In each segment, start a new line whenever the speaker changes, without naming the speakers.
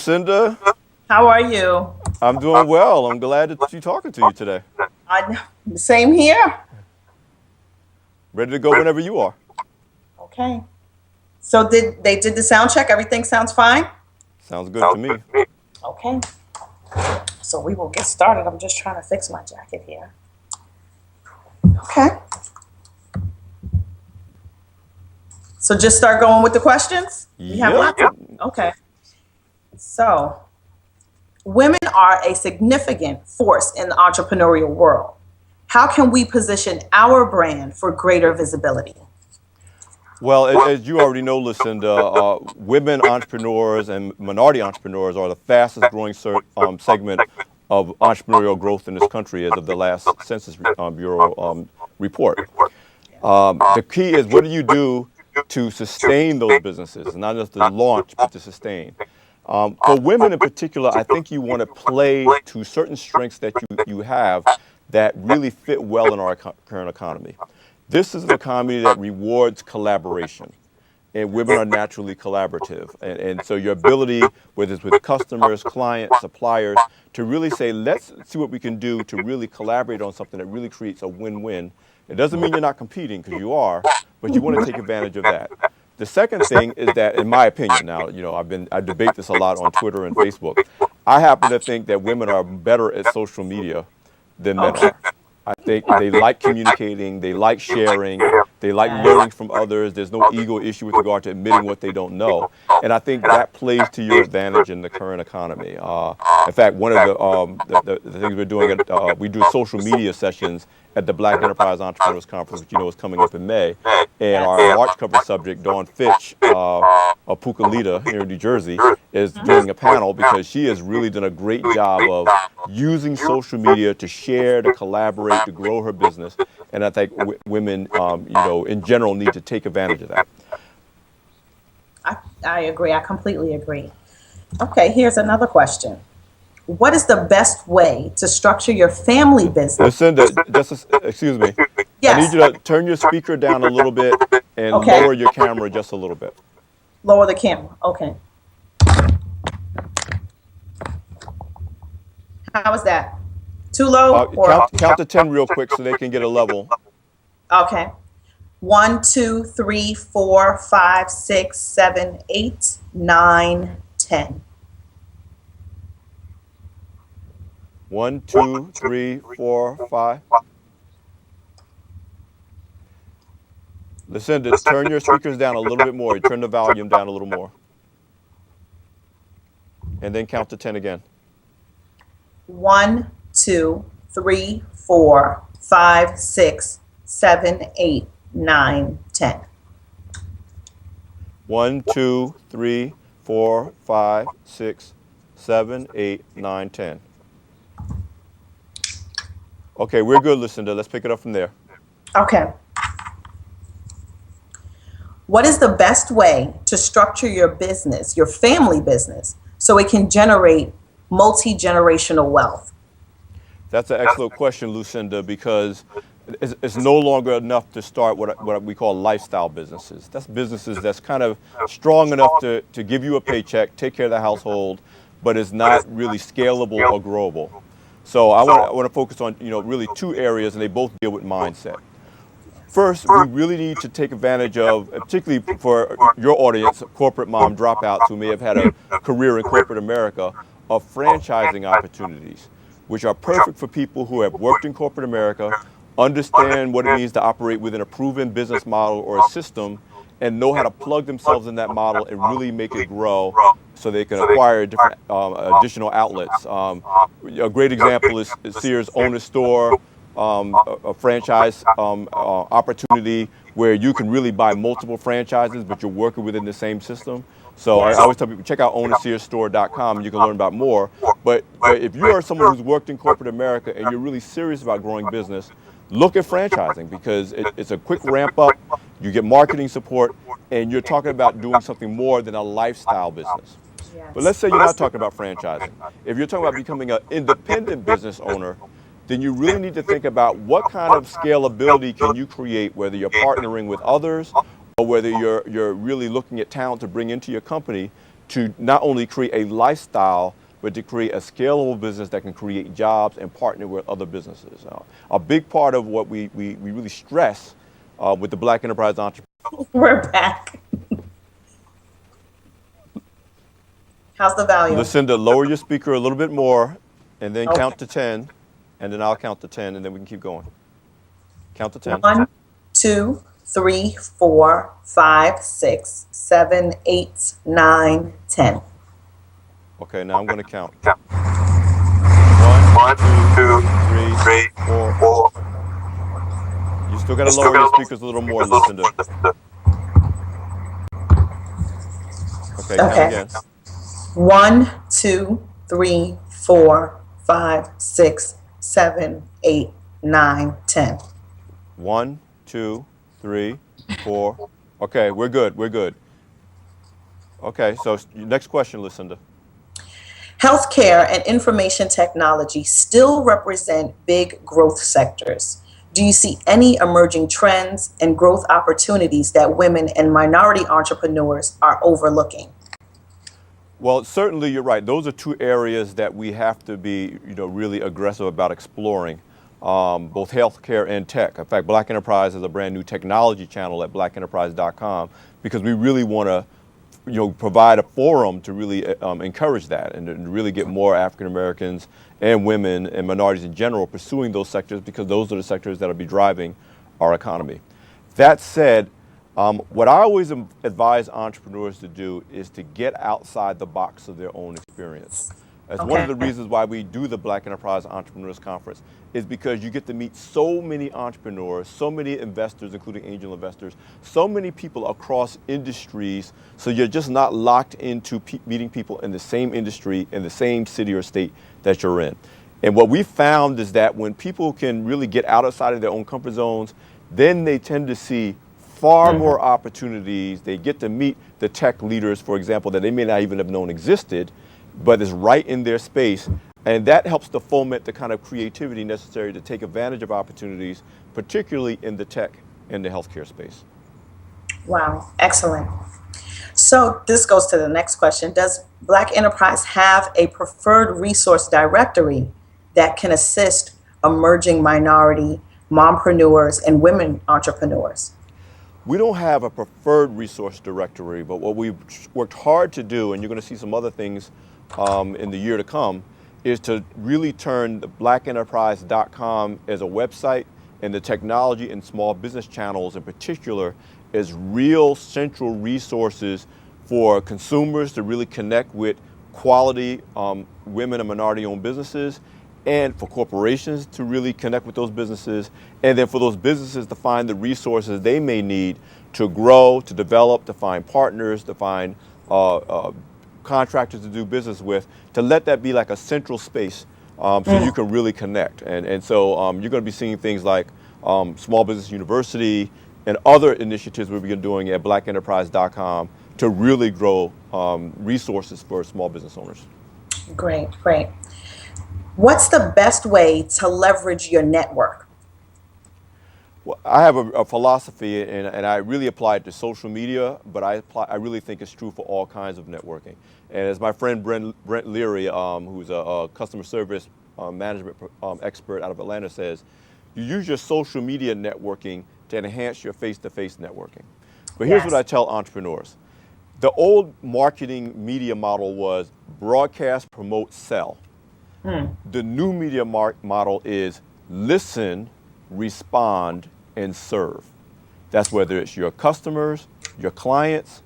Lucinda,
How are you?
I'm doing well. I'm glad to be talking to you today.
I, Same here.
Ready to go whenever you are.
Okay. So did the sound check? Everything sounds fine?
Sounds good to me.
Okay. So we will get started. I'm just trying to fix my jacket here. Okay. So just start going with the questions? We have
Yep.
lots of okay. So women are a significant force in the entrepreneurial world. How can we position our brand for greater visibility?
Well, as you already know, Lucinda, women entrepreneurs and minority entrepreneurs are the fastest growing segment of entrepreneurial growth in this country as of the last Census Bureau report. The key is, what do you do to sustain those businesses, not just to launch, but to sustain? For women in particular, I think you want to play to certain strengths that you have that really fit well in our current economy. This is an economy that rewards collaboration, and women are naturally collaborative. And so your ability, whether it's with customers, clients, suppliers, to really say, let's see what we can do to really collaborate on something that really creates a win-win. It doesn't mean you're not competing, because you are, but you want to take advantage of that. The second thing is that, in my opinion, now, I debate this a lot on Twitter and Facebook. I happen to think that women are better at social media than men
Okay.
are. I think they like communicating, they like sharing, they like learning from others. There's no ego issue with regard to admitting what they don't know. And I think that plays to your advantage in the current economy. In fact, one of the things we're doing, we do social media sessions at the Black Enterprise Entrepreneurs Conference, which is coming up in May. And our March cover subject, Dawn Fitch of Pucallita here in New Jersey, is doing a panel because she has really done a great job of using social media to share, to collaborate, to grow her business. And I think women, in general, need to take advantage of that.
I agree. I completely agree. Okay, here's another question. What is the best way to structure your family business?
Lucinda, excuse me. I need
Yes.
you to turn your speaker down a little bit and
Okay.
lower your camera just a little bit.
Lower the camera. Okay. How is that? Too low?
Count to 10 real quick so they can get a level.
Okay. 1, 2, 3, 4, 5, 6, 7, 8, 9, 10.
1, 2, 3, 4, 5. Lucinda, turn your speakers down a little bit more. Turn the volume down a little more. And then count to 10 again.
1, 2, 3, 4, 5, 6, 7, 8, 9, 10.
1, 2, 3, 4, 5, 6, 7, 8, 9, 10. Okay, we're good, Lucinda. Let's pick it up from there.
Okay. What is the best way to structure your business, your family business, so it can generate multi-generational wealth?
That's an excellent question, Lucinda, because it's no longer enough to start what we call lifestyle businesses. That's businesses that's kind of strong enough to give you a paycheck, take care of the household, but is not really scalable or growable. So I want to focus on really two areas, and they both deal with mindset. First, we really need to take advantage of, particularly for your audience, corporate mom dropouts who may have had a career in corporate America, of franchising opportunities, which are perfect for people who have worked in corporate America, understand what it means to operate within a proven business model or a system, and know how to plug themselves in that model and really make it grow so they can acquire different additional outlets. A great example is Sears Own a Store, a franchise opportunity where you can really buy multiple franchises, but you're working within the same system. So I always tell people, check out ownasearsstore.com and you can learn about more. But if you are someone who's worked in corporate America and you're really serious about growing business, look at franchising, because it's a quick ramp up, you get marketing support, and you're talking about doing something more than a lifestyle business. But let's say you're not talking about franchising. If you're talking about becoming an independent business owner, then you really need to think about what kind of scalability can you create, whether you're partnering with others or whether you're really looking at talent to bring into your company to not only create a lifestyle, but to create a scalable business that can create jobs and partner with other businesses. A big part of what we really stress with the Black Enterprise Entrepreneur.
We're back. How's the volume?
Lucinda, lower your speaker a little bit more, and then
Okay.
count to 10, and then I'll count to 10, and then we can keep going. Count to 10.
1, 2, 3, 4, 5, 6, 7, 8, 9, 10.
Okay, now I'm going to count. 1, 2, 3, 4. You still got to lower your speakers a little more, Lucinda. Okay, count
Okay.
again.
1, 2, 3, 4, 5, 6, 7, 8, 9, 10.
1, 2, 3, 4. Okay, we're good. We're good. Okay, so next question, Lucinda.
Healthcare and information technology still represent big growth sectors. Do you see any emerging trends and growth opportunities that women and minority entrepreneurs are overlooking?
Well, certainly you're right. Those are two areas that we have to be, really aggressive about exploring, both healthcare and tech. In fact, Black Enterprise is a brand new technology channel at blackenterprise.com because we really want to, provide a forum to really encourage that and to really get more African Americans and women and minorities in general pursuing those sectors, because those are the sectors that will be driving our economy. That said, what I always advise entrepreneurs to do is to get outside the box of their own experience. That's one of the reasons why we do the Black Enterprise Entrepreneurs Conference, is because you get to meet so many entrepreneurs, so many investors, including angel investors, so many people across industries, so you're just not locked into meeting people in the same industry, in the same city or state that you're in. And what we found is that when people can really get outside of their own comfort zones, then they tend to see far more opportunities. They get to meet the tech leaders, for example, that they may not even have known existed, but is right in their space. And that helps to foment the kind of creativity necessary to take advantage of opportunities, particularly in the tech and the healthcare space.
Wow, excellent. So this goes to the next question. Does Black Enterprise have a preferred resource directory that can assist emerging minority mompreneurs and women entrepreneurs?
We don't have a preferred resource directory, but what we've worked hard to do, and you're going to see some other things in the year to come, is to really turn the blackenterprise.com as a website and the technology and small business channels in particular as real central resources for consumers to really connect with quality women and minority-owned businesses, and for corporations to really connect with those businesses, and then for those businesses to find the resources they may need to grow, to develop, to find partners, to find contractors to do business with, to let that be like a central space so you can really connect. And so you're going to be seeing things like Small Business University and other initiatives we've been doing at blackenterprise.com to really grow resources for small business owners.
Great, great. What's the best way to leverage your network?
Well, I have a philosophy, and I really apply it to social media, but I really think it's true for all kinds of networking. And as my friend Brent Leary, who's a customer service management expert out of Atlanta, says, you use your social media networking to enhance your face-to-face networking. But here's what I tell entrepreneurs. The old marketing media model was broadcast, promote, sell. The new media model is listen, respond, and serve. That's whether it's your customers, your clients,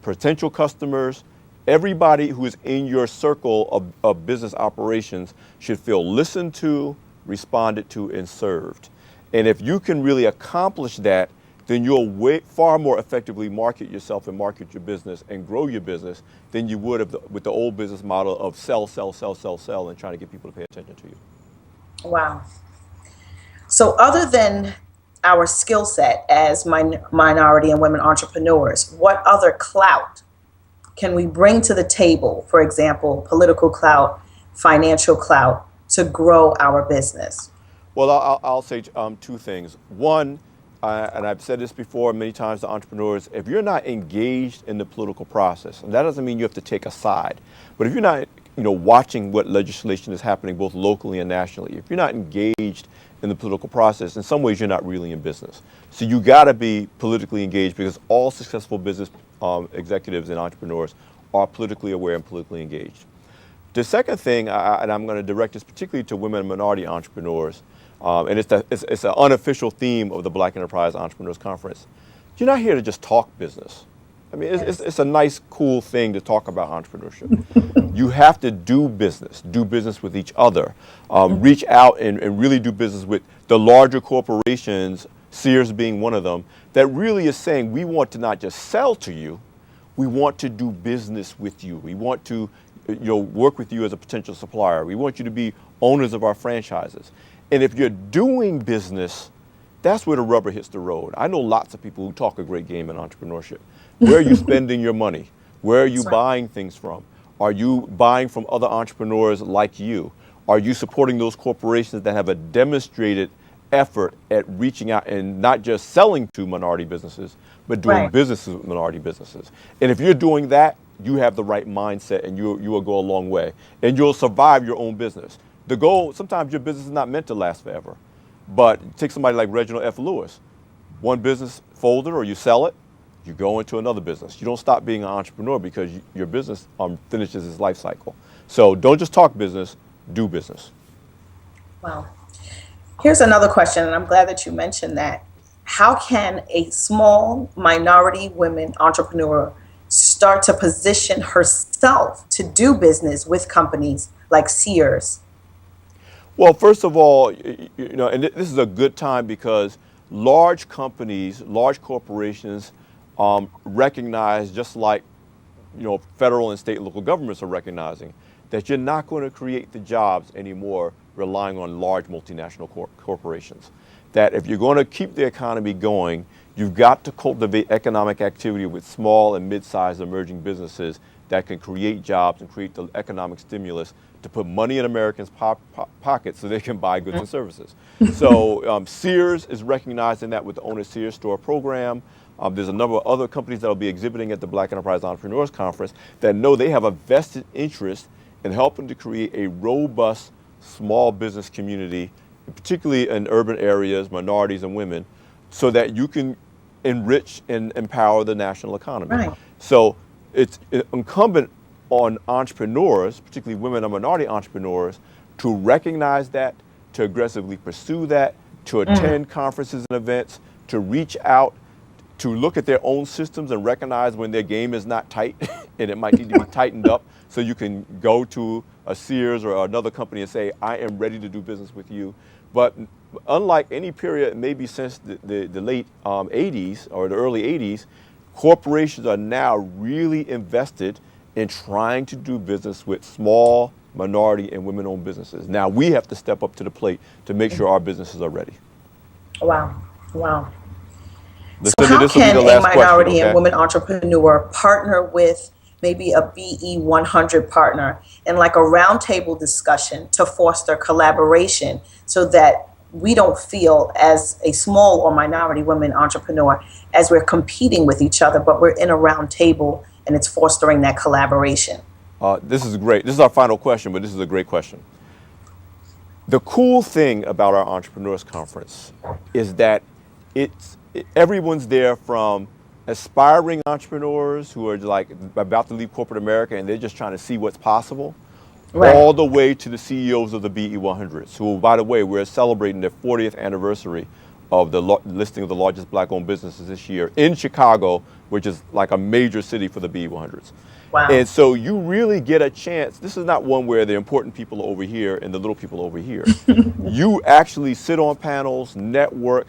potential customers, everybody who is in your circle of business operations should feel listened to, responded to, and served. And if you can really accomplish that, then you'll far more effectively market yourself and market your business and grow your business than you would with the old business model of sell, sell, sell, sell, sell, and trying to get people to pay attention to you.
Wow. So other than our skill set as minority and women entrepreneurs, what other clout can we bring to the table? For example, political clout, financial clout, to grow our business?
Well, I'll say two things. One, and I've said this before many times to entrepreneurs, if you're not engaged in the political process, and that doesn't mean you have to take a side, but if you're not, watching what legislation is happening both locally and nationally, if you're not engaged in the political process, in some ways you're not really in business. So you got to be politically engaged, because all successful business executives and entrepreneurs are politically aware and politically engaged. The second thing, and I'm going to direct this particularly to women and minority entrepreneurs, and it's an unofficial theme of the Black Enterprise Entrepreneurs Conference. You're not here to just talk business. I mean, it's a nice, cool thing to talk about entrepreneurship. You have to do business with each other, reach out and really do business with the larger corporations, Sears being one of them, that really is saying, we want to not just sell to you, we want to do business with you. We want to work with you as a potential supplier. We want you to be owners of our franchises. And if you're doing business, that's where the rubber hits the road. I know lots of people who talk a great game in entrepreneurship. Where are you spending your money? Where are you buying things from? Are you buying from other entrepreneurs like you? Are you supporting those corporations that have a demonstrated effort at reaching out and not just selling to minority businesses, but doing businesses with minority businesses? And if you're doing that, you have the right mindset, and you will go a long way, and you'll survive your own business. The goal, sometimes your business is not meant to last forever, but take somebody like Reginald F. Lewis. One business folded, or you sell it, you go into another business. You don't stop being an entrepreneur because your business finishes its life cycle. So don't just talk business, do business.
Wow. Here's another question, and I'm glad that you mentioned that. How can a small minority women entrepreneur start to position herself to do business with companies like Sears?
Well, first of all, and this is a good time, because large companies, large corporations recognize, just like federal and state and local governments are recognizing, that you're not going to create the jobs anymore relying on large multinational corporations. That if you're going to keep the economy going, you've got to cultivate economic activity with small and mid-sized emerging businesses that can create jobs and create the economic stimulus to put money in Americans' pockets so they can buy goods and services. So Sears is recognizing that with the Own a Sears Store program. There's a number of other companies that will be exhibiting at the Black Enterprise Entrepreneurs Conference that know they have a vested interest in helping to create a robust small business community, particularly in urban areas, minorities and women, so that you can enrich and empower the national economy.
Right.
So it's incumbent on entrepreneurs, particularly women and minority entrepreneurs, to recognize that, to aggressively pursue that, to attend conferences and events, to reach out, to look at their own systems and recognize when their game is not tight and it might need to be tightened up, so you can go to a Sears or another company and say, I am ready to do business with you. But unlike any period, maybe since the late 80s or the early 80s, corporations are now really invested in trying to do business with small, minority, and women-owned businesses. Now we have to step up to the plate to make sure our businesses are ready.
Wow. Wow.
Listen,
So how
this will be
can
the
a
last
minority
question,
and
okay?
women entrepreneur partner with maybe a BE 100 partner in like a roundtable discussion to foster collaboration, so that we don't feel as a small or minority women entrepreneur as we're competing with each other, but we're in a round table and it's fostering that collaboration?
This is great. This is our final question, but this is a great question. The cool thing about our Entrepreneurs Conference is that everyone's there, from aspiring entrepreneurs who are like about to leave corporate America and they're just trying to see what's possible, all the way to the CEOs of the BE 100s, who, by the way, we're celebrating their 40th anniversary of the listing of the largest Black-owned businesses this year in Chicago, which is like a major city for the BE 100s.
Wow.
And so you really get a chance. This is not one where the important people are over here and the little people over here. You actually sit on panels, network,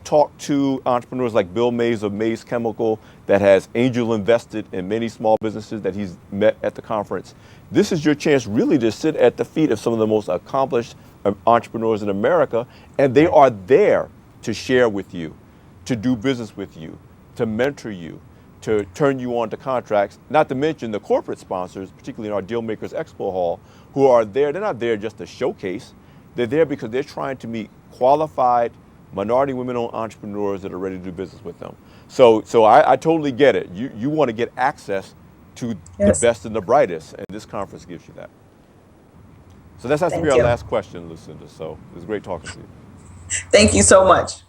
talk to entrepreneurs like Bill Mays of Mays Chemical, that has angel invested in many small businesses that he's met at the conference. This is your chance really to sit at the feet of some of the most accomplished entrepreneurs in America, and they are there to share with you, to do business with you, to mentor you, to turn you on to contracts, not to mention the corporate sponsors, particularly in our Dealmakers Expo Hall, who are there. They're not there just to showcase. They're there because they're trying to meet qualified, minority women-owned entrepreneurs that are ready to do business with them. So I totally get it. You want to get access to the
Yes.
best and the brightest, and this conference gives you that. So that has to be
Thank
our
you.
last question, Lucinda. So it was great talking to you.
Thank you so much.